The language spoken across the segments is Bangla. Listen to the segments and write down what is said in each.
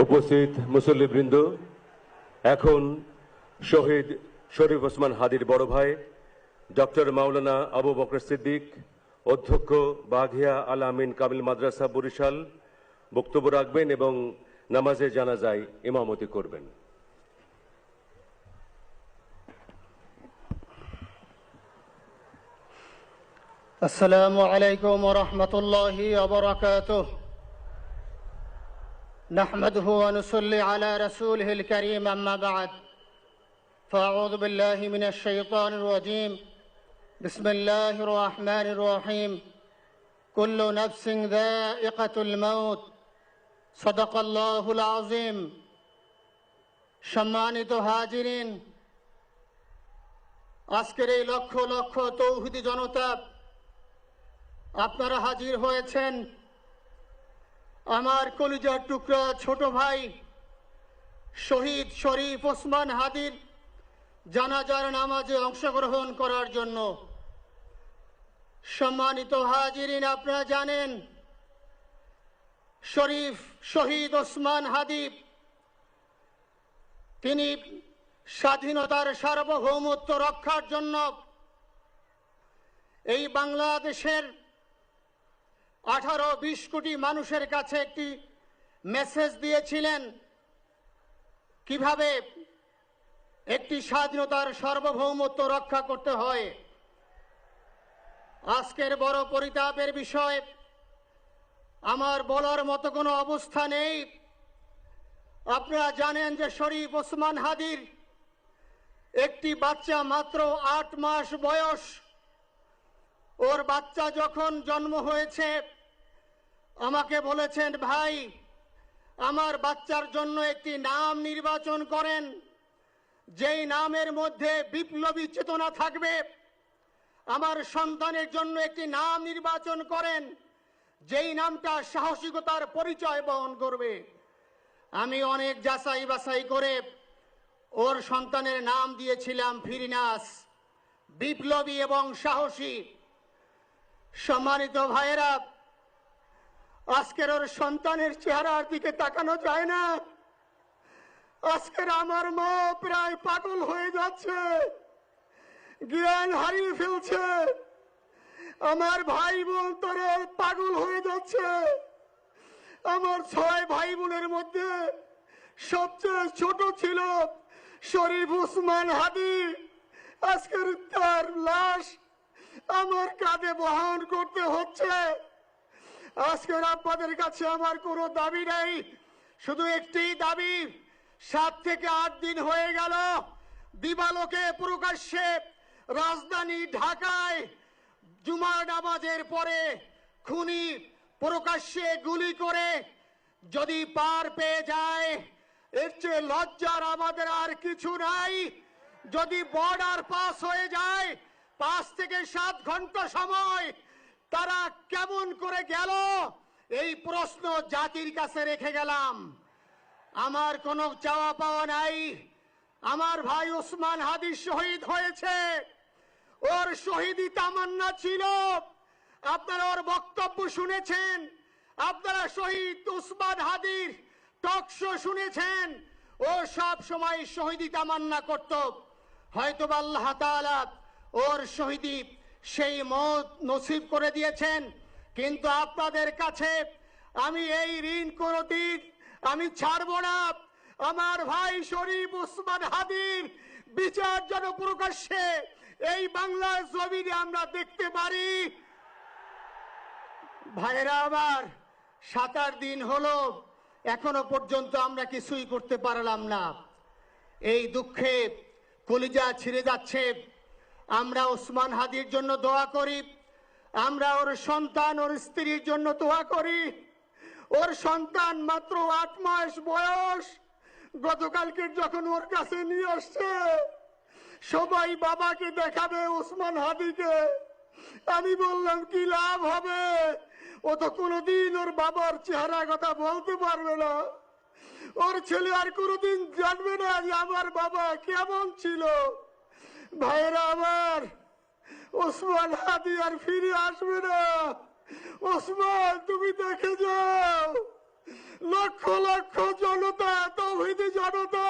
উপস্থিত মুসল্লিবৃন্দ, এখন শহীদ শরীফ ওসমান হাদির বড় ভাই ডক্টর মাওলানা আবু বকর সিদ্দিক, অধ্যক্ষ বাঘিয়া আল আমিন কামিল মাদ্রাসা বরিশাল বক্তব্য রাখবেন এবং নামাজে জানাজায় ইমামতি করবেন। আসসালামু আলাইকুম ওয়া রাহমাতুল্লাহি ওয়া বারাকাতুহু। নাহমাদুহু ওয়া নুসাল্লি আলা রাসূলিহিল কারীম, আম্মা বা'দ। ফাআউযু বিল্লাহি মিনাশ শাইতানির রাজীম। বিসমিল্লাহির রাহমানির রহিম। কুল্লু নাফসিন যায়িকাতুল মাউত। সাদাকাল্লাহুল আযীম। সম্মানিত হাজিরিন, আজকের এই লক্ষ লক্ষ তৌহিদি জনতা, আপনারা হাজির হয়েছেন আমার কলিজার টুকরা ছোট ভাই শহীদ শরীফ ওসমান হাদির জানাজার নামাজে অংশগ্রহণ করার জন্য। সম্মানিত হাজিরিন, আপনারা জানেন শহীদ ওসমান হাদি তিনি স্বাধীনতার সার্বভৌমত্ব রক্ষার জন্য এই বাংলাদেশের 18-20 কোটি মানুষের কাছে একটি মেসেজ দিয়েছিলেন কিভাবে একটি স্বাধীনতার সার্বভৌমত্ব রক্ষা করতে হয়। আজকের বড় পরিতাপের বিষয়, আমার বলার মতো কোনো অবস্থা নেই। আপনারা জানেন যে শরীফ ওসমান হাদির একটি বাচ্চা মাত্র 8 মাস বয়স। ওর বাচ্চা যখন জন্ম হয়েছে আমাকে বলেছেন, ভাই আমার বাচ্চার জন্য একটি নাম নির্বাচন করেন, যেই নামের মধ্যে বিপ্লবী চেতনা থাকবে। আমার সন্তানের জন্য একটি নাম নির্বাচন করেন, যেই নামটা সাহসিকতার পরিচয় বহন করবে। আমি অনেক যাচাই বাছাই করে ওর সন্তানের নাম দিয়েছিলাম ফিরিনাস, বিপ্লবী এবং সাহসী। সম্মানিত ভাইয়েরা, আজকের ওর সন্তানের চেহারার দিকে তাকানো যায় না। আজকের আমার মা প্রায় পাগল হয়ে যাচ্ছে, জ্ঞান হারিয়ে ফেলছে। আমার ভাই বোন তারা পাগল হয়ে যাচ্ছে। আমার 6 ভাই বোনের মধ্যে সবচেয়ে ছোট ছিল শরীফ ওসমান হাদি। আজকের তার লাশ আমার কাঁধে বহন করতে হচ্ছে। আজকের আপনাদের কাছে আমার কোনো দাবি নেই, শুধু একটি দাবি। 7 থেকে 8 দিন হয়ে গেল দিবালোকে প্রকাশ্যে রাজধানী ঢাকায় জুমার নামাজের পরে খুনি প্রকাশ্যে গুলি করে যদি পার পেয়ে যায়, এর চেয়ে লজ্জার আমাদের আর কিছু নাই। যদি বর্ডার পাস হয়ে যায়, 5 থেকে 7 ঘন্টা সময় তারা কেমন করে গেল, এই প্রশ্ন জাতির কাছে রেখে গেলাম। আমার কোনো চাওয়া পাওয়া নাই। আমার ভাই ওসমান হাদি শহীদ হয়েছে, ওর শহীদি তামান্না ছিল। আপনারা ওর বক্তব্য শুনেছেন, আপনারা শহীদ ওসমান হাদির টক শো শুনেছেন। ও সব সময় শহীদি তামান্না করত। হয়তো আল্লাহ তাআলা ওর শহীদি সেই মত নসিব করে দিয়েছেন। কিন্তু আপনাদের কাছে আমি এই ঋণ কোনদিন আমি ছাড়বো না। আমার ভাই শরীফ ওসমান হাদির বিচার যেন প্রকাশ্যে এই বাংলার জমিনে আমরা দেখতে পারি। ভাইরা আমার, 7-8 দিন হলো, এখনো পর্যন্ত আমরা কিছুই করতে পারলাম না। এই দুঃখে কলিজা ছিঁড়ে যাচ্ছে। আমরা ওসমান হাদির জন্য দোয়া করি, আমরা ওর সন্তান ওর স্ত্রীর জন্য দোয়া করি। ওর সন্তান মাত্র 8 মাস বয়স। গতকালকে যখন ওর কাছে নিয়ে আসছে, সবাই বাবাকে দেখাবে ওসমান হাদিকে। আমি বললাম কি লাভ হবে, ও তো কোনোদিন ওর বাবার চেহারা কথা বলতে পারবে না। ওর ছেলে আর কোনোদিন জানবে না যে আমার বাবা কেমন ছিল। ভাইরা আমার, ওসমান হাদি আর ফিরে আসবে না। ওসমান, তুমি দেখে যাও। লক্ষ লক্ষ জনতা, তৌহিদি জনতা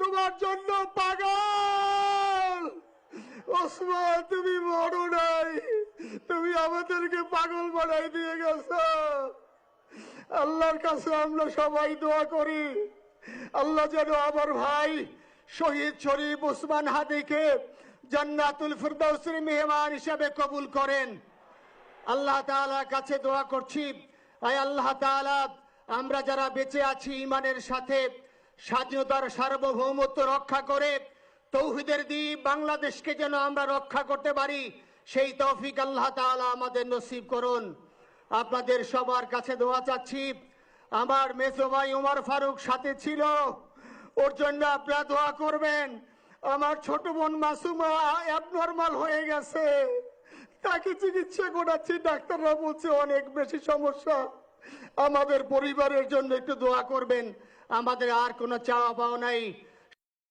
তোমার জন্য পাগল। ওসমান, তুমি মরো নাই, তুমি আমাদেরকে পাগল বানাই দিয়ে গেছো। আল্লাহর কাছে আমরা সবাই দোয়া করি, আল্লাহ যেন আমার ভাই শহীদ শরীফ ওসমান হাদিকে জান্নাতুল ফিরদাউসের মেহমান হিসেবে কবুল করেন। আল্লাহ তাআলার কাছে দোয়া করছি, আয় আল্লাহ তাআলা, আমরা যারা বেঁচে আছি ইমানের সাথে স্বাধীনতার সার্বভৌমত্ব রক্ষা করে তৌহিদের দ্বীপ বাংলাদেশকে যেন আমরা রক্ষা করতে পারি, সেই তৌফিক আল্লাহ তাআলা আমাদের নসিব করুন। আপনাদের সবার কাছে দোয়া চাচ্ছি। আমার মেজো ভাই ওমর ফারুক সাথে ছিল, ওর জন্য আপনারা দোয়া করবেন। আমার ছোট বোন মাসুমা অ্যাবনর্মাল হয়ে গেছে, তাকে চিকিৎসা করাচ্ছি, ডাক্তাররা বলছে অনেক বেশি সমস্যা। আমাদের পরিবারের জন্য একটু দোয়া করবেন। আমাদের আর কোনো চাওয়া পাওয়া নাই।